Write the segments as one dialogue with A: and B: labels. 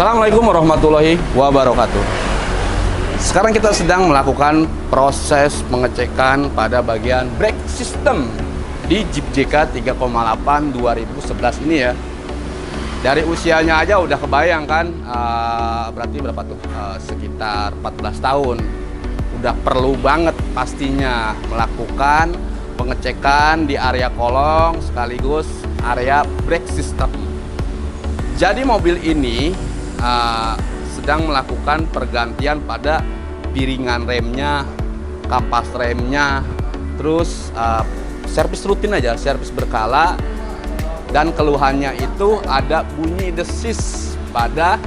A: Assalamualaikum warahmatullahi wabarakatuh. Sekarang kita sedang melakukan proses pengecekan pada bagian brake system di Jeep JK 3,8 2011 ini ya. Dari usianya aja udah kebayang kan, berarti berapa tuh? Sekitar 14 tahun. Udah perlu banget pastinya melakukan pengecekan di area kolong sekaligus area brake system. Jadi mobil ini sedang melakukan pergantian pada piringan remnya, kampas remnya, terus servis rutin aja, servis berkala, dan keluhannya itu ada bunyi desis pada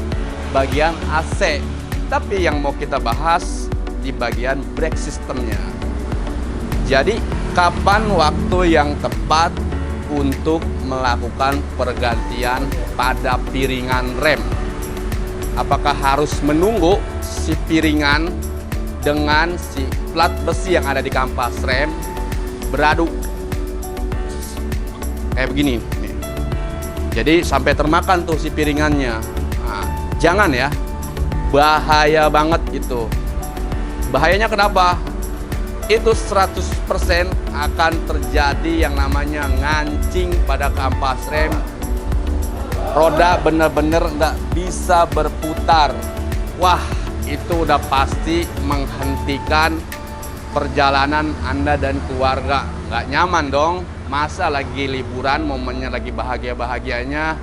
A: bagian AC. Tapi yang mau kita bahas di bagian brake systemnya. Jadi kapan waktu yang tepat untuk melakukan pergantian pada piringan rem? Apakah harus menunggu si piringan dengan si plat besi yang ada di kampas rem beradu kayak begini nih. Jadi sampai termakan tuh si piringannya. Nah, jangan ya, bahaya banget itu. Bahayanya kenapa? Itu 100% akan terjadi yang namanya ngancing pada kampas rem. Roda bener-bener nggak bisa berputar. Wah, itu udah pasti menghentikan perjalanan Anda dan keluarga. Nggak nyaman dong. Masa lagi liburan, momennya lagi bahagia-bahagianya,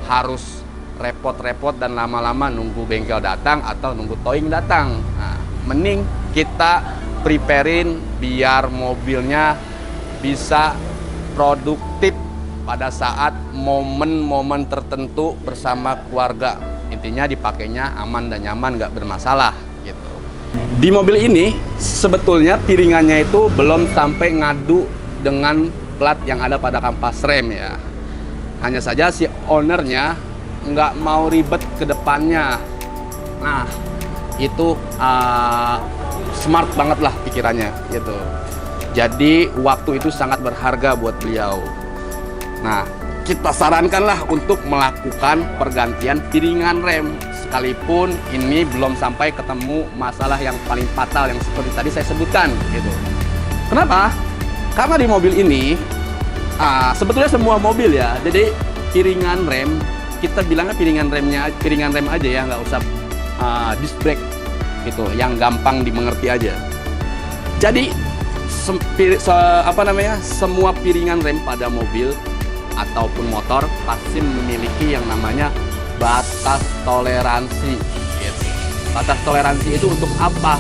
A: harus repot-repot dan lama-lama nunggu bengkel datang atau nunggu towing datang. Nah, mending kita preparein biar mobilnya bisa produktif pada saat momen-momen tertentu bersama keluarga. Intinya dipakainya aman dan nyaman, nggak bermasalah gitu. Di mobil ini sebetulnya piringannya itu belum sampai ngadu dengan plat yang ada pada kampas rem ya. Hanya saja si ownernya nggak mau ribet ke depannya. Nah, itu smart banget lah pikirannya gitu. Jadi waktu itu sangat berharga buat beliau. Nah, kita sarankanlah untuk melakukan pergantian piringan rem, sekalipun ini belum sampai ketemu masalah yang paling fatal yang seperti tadi saya sebutkan gitu. Kenapa? Karena di mobil ini sebetulnya semua mobil ya, jadi piringan rem, kita bilangnya piringan rem aja ya, nggak usah disc brake gitu, yang gampang dimengerti aja. Jadi semua piringan rem pada mobil ataupun motor pasti memiliki yang namanya batas toleransi gitu. Batas toleransi itu untuk apa?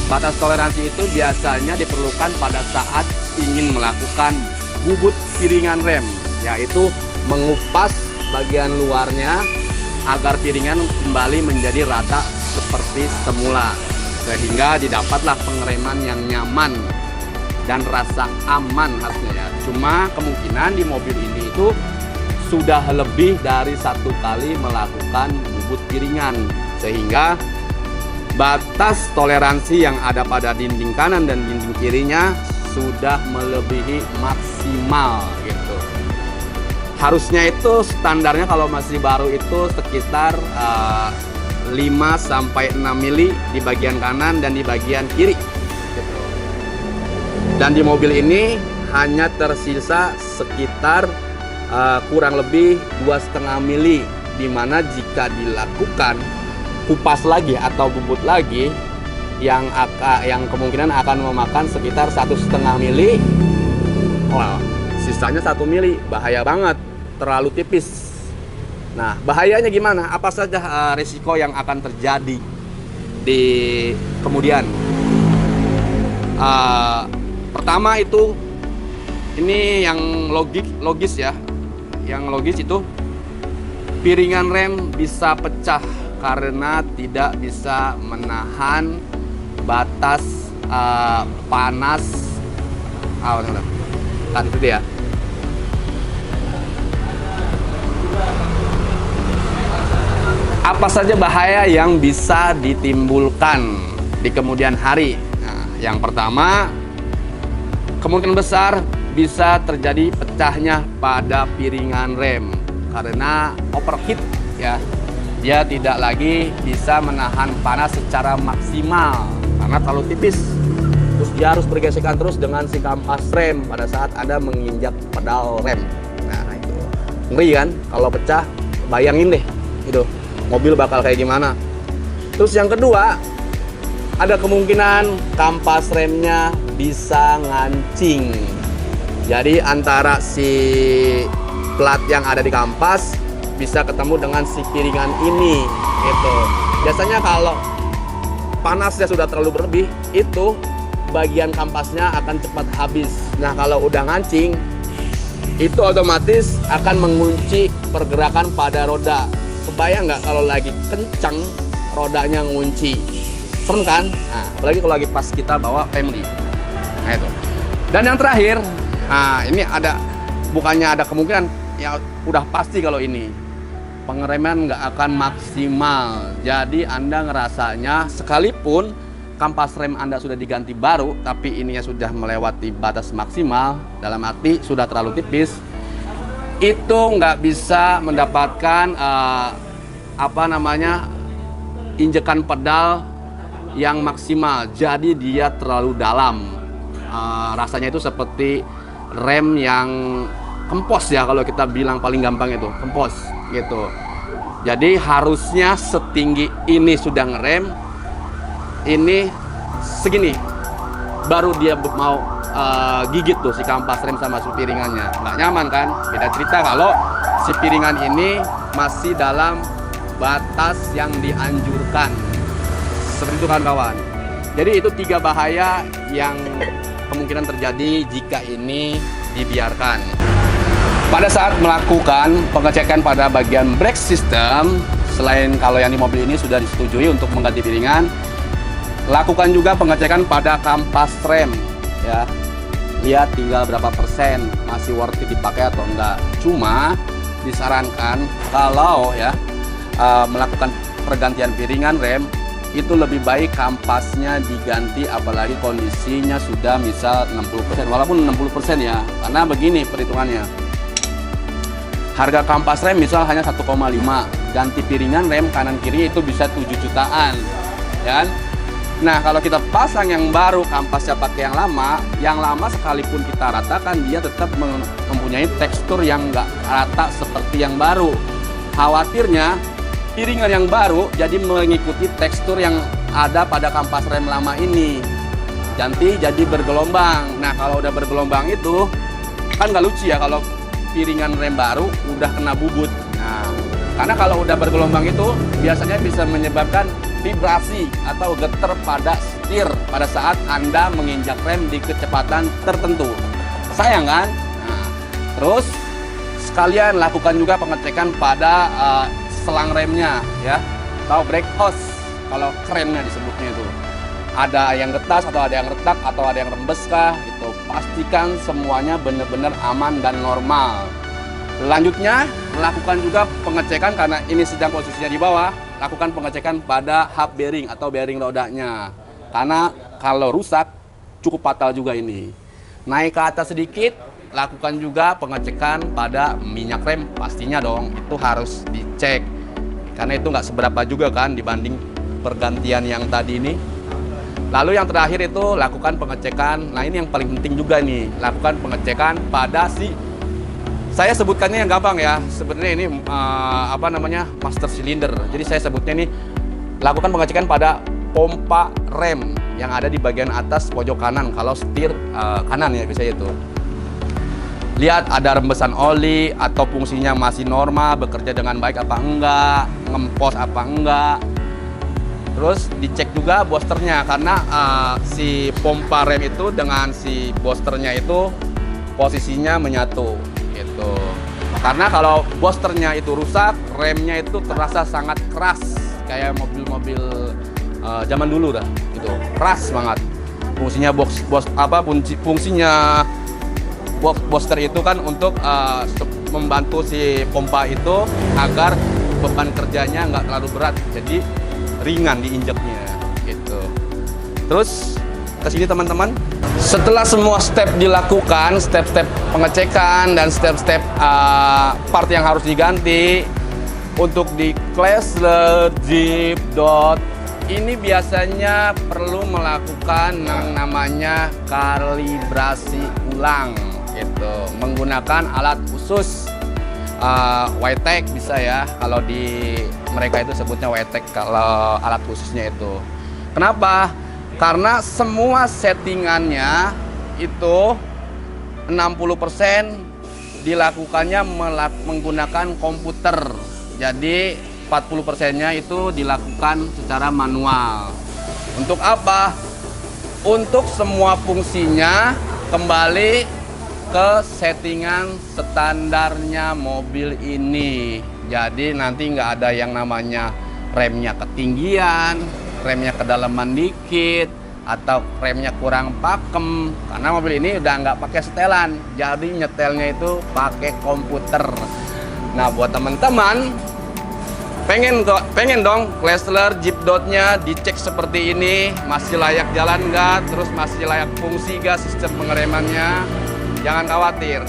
A: Batas toleransi itu biasanya diperlukan pada saat ingin melakukan bubut piringan rem, yaitu mengupas bagian luarnya agar piringan kembali menjadi rata seperti semula, sehingga didapatlah pengereman yang nyaman dan rasa aman khasnya ya. Cuma kemungkinan di mobil ini itu sudah lebih dari satu kali melakukan bubut piringan, sehingga batas toleransi yang ada pada dinding kanan dan dinding kirinya sudah melebihi maksimal gitu. Harusnya itu standarnya kalau masih baru itu sekitar 5-6 mili di bagian kanan dan di bagian kiri gitu. Dan di mobil ini hanya tersisa sekitar kurang lebih 2,5 mili, dimana jika dilakukan kupas lagi atau bubut lagi yang kemungkinan akan memakan sekitar 1,5 mili. Wah, sisanya 1 mili, bahaya banget, terlalu tipis. Nah, bahayanya gimana? Apa saja risiko yang akan terjadi di kemudian? Pertama itu, ini yang logis ya. Yang logis itu piringan rem bisa pecah karena tidak bisa menahan batas panas. Kan itu dia. Apa saja bahaya yang bisa ditimbulkan di kemudian hari? Nah, yang pertama, kemungkinan besar bisa terjadi pecahnya pada piringan rem karena overheat ya. dia tidak lagi bisa menahan panas secara maksimal karena terlalu tipis. Terus dia harus bergesekan terus dengan si kampas rem pada saat Anda menginjak pedal rem. Nah itu ngeri kan kalau pecah, bayangin deh gitu mobil bakal kayak gimana. Terus yang kedua, ada kemungkinan kampas remnya bisa ngancing. Jadi antara si plat yang ada di kampas bisa ketemu dengan si piringan ini gitu. Biasanya kalau panasnya sudah terlalu berlebih, itu bagian kampasnya akan cepat habis. Nah kalau udah ngancing, itu otomatis akan mengunci pergerakan pada roda. Kebayang nggak kalau lagi kencang rodanya ngunci? Serem kan? Nah, apalagi kalau lagi pas kita bawa family. Nah itu. Dan yang terakhir, nah ini ada, bukannya ada kemungkinan, ya udah pasti kalau ini pengereman nggak akan maksimal. Jadi Anda ngerasanya sekalipun kampas rem Anda sudah diganti baru, tapi ininya sudah melewati batas maksimal, dalam arti sudah terlalu tipis, itu nggak bisa mendapatkan injekan pedal yang maksimal. Jadi dia terlalu dalam. Rasanya itu seperti rem yang kempos ya, kalau kita bilang paling gampang itu kempos gitu. Jadi harusnya setinggi ini sudah ngerem, ini segini baru dia mau gigit tuh si kampas rem sama si piringannya. Nggak nyaman kan? Beda cerita kalau si piringan ini masih dalam batas yang dianjurkan. Seperti itu kawan-kawan. Jadi itu 3 bahaya yang kemungkinan terjadi jika ini dibiarkan. Pada saat melakukan pengecekan pada bagian brake system, selain kalau yang di mobil ini sudah disetujui untuk mengganti piringan, lakukan juga pengecekan pada kampas rem ya. Lihat tinggal berapa persen, masih worth it dipakai atau enggak. Cuma disarankan kalau ya melakukan pergantian piringan rem, itu lebih baik kampasnya diganti, apalagi kondisinya sudah misal 60%, walaupun 60% ya. Karena begini perhitungannya, harga kampas rem misal hanya 1,5, ganti piringan rem kanan kiri itu bisa 7 jutaan ya kan? Nah kalau kita pasang yang baru, kampasnya pakai yang lama sekalipun kita ratakan, dia tetap mempunyai tekstur yang nggak rata seperti yang baru. Khawatirnya piringan yang baru jadi mengikuti tekstur yang ada pada kampas rem lama ini, jadi bergelombang. Nah kalau udah bergelombang itu kan nggak lucu ya kalau piringan rem baru udah kena bubut. Nah karena kalau udah bergelombang itu biasanya bisa menyebabkan vibrasi atau getar pada setir pada saat Anda menginjak rem di kecepatan tertentu. Sayang kan? Nah, terus sekalian lakukan juga pengecekan pada selang remnya ya, atau brake hose kalau kerennya disebutnya itu. Ada yang getas atau ada yang retak atau ada yang rembes kah, itu pastikan semuanya benar-benar aman dan normal. Selanjutnya lakukan juga pengecekan, karena ini sedang posisinya di bawah, lakukan pengecekan pada hub bearing atau bearing rodanya, karena kalau rusak cukup fatal juga ini. Naik ke atas sedikit, lakukan juga pengecekan pada minyak rem, pastinya dong itu harus dicek karena itu nggak seberapa juga kan dibanding pergantian yang tadi ini. Lalu yang terakhir itu lakukan pengecekan, nah ini yang paling penting juga nih, lakukan pengecekan pada saya sebutkannya yang gampang ya, sebenarnya ini master cylinder. Jadi saya sebutnya ini lakukan pengecekan pada pompa rem yang ada di bagian atas pojok kanan kalau setir kanan ya, biasanya itu. Lihat ada rembesan oli atau fungsinya masih normal, bekerja dengan baik apa enggak, ngempos apa enggak. Terus dicek juga boosternya, karena si pompa rem itu dengan si boosternya itu posisinya menyatu gitu. Karena kalau boosternya itu rusak, remnya itu terasa sangat keras kayak mobil-mobil zaman dulu dah gitu, keras banget. Fungsinya fungsinya booster itu kan untuk membantu si pompa itu agar beban kerjanya nggak terlalu berat, jadi ringan diinjaknya gitu. Terus kesini teman-teman, setelah semua step dilakukan, step-step pengecekan dan step-step part yang harus diganti, Untuk di Chrysler Jeep Dodge ini biasanya perlu melakukan yang namanya kalibrasi ulang gitu, menggunakan alat khusus. WTEC bisa ya, kalau di mereka itu sebutnya WTEC kalau alat khususnya itu. Kenapa? Karena semua settingannya itu 60% dilakukannya menggunakan komputer. Jadi 40%-nya itu dilakukan secara manual. Untuk apa? Untuk semua fungsinya kembali ke settingan standarnya mobil ini. Jadi nanti nggak ada yang namanya remnya ketinggian, remnya kedalaman dikit, atau remnya kurang pakem. Karena mobil ini udah nggak pakai setelan, jadi nyetelnya itu pakai komputer. Nah, buat teman-teman pengen dong Chrysler Jeep Dodge-nya dicek seperti ini, masih layak jalan nggak, terus masih layak fungsi nggak sistem pengeremannya. Jangan khawatir,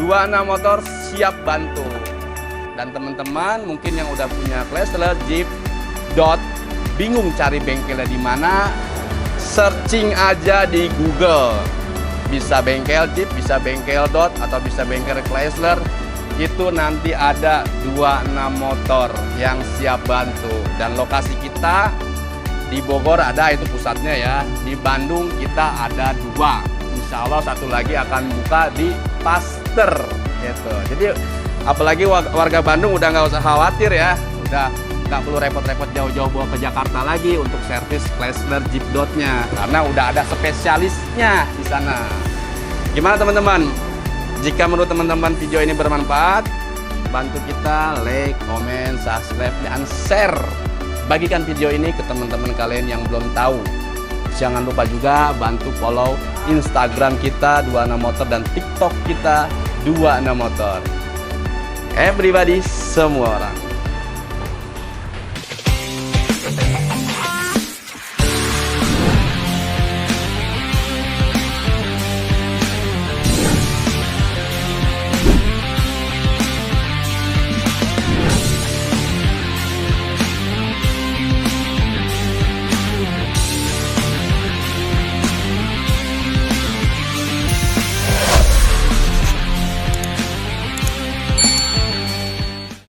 A: 26 Motor siap bantu. Dan teman-teman mungkin yang udah punya Chrysler Jeep Dodge bingung cari bengkelnya di mana, searching aja di Google. Bisa bengkel Jeep, bisa bengkel Dodge, atau bisa bengkel Chrysler. Itu nanti ada 26 Motor yang siap bantu. Dan lokasi kita di Bogor ada, itu pusatnya ya. Di Bandung kita ada 2. Insya Allah satu lagi akan buka di Pasteur gitu. Jadi apalagi warga Bandung udah nggak usah khawatir ya, udah nggak perlu repot-repot jauh-jauh bawa ke Jakarta lagi untuk servis Chrysler Jeep Dodge-nya, karena udah ada spesialisnya di sana. Gimana teman-teman? Jika menurut teman-teman video ini bermanfaat, bantu kita like, comment, subscribe, dan share. Bagikan video ini ke teman-teman kalian yang belum tahu. Jangan lupa juga bantu follow Instagram kita 26 Motor dan TikTok kita 26 Motor. Everybody, semua orang.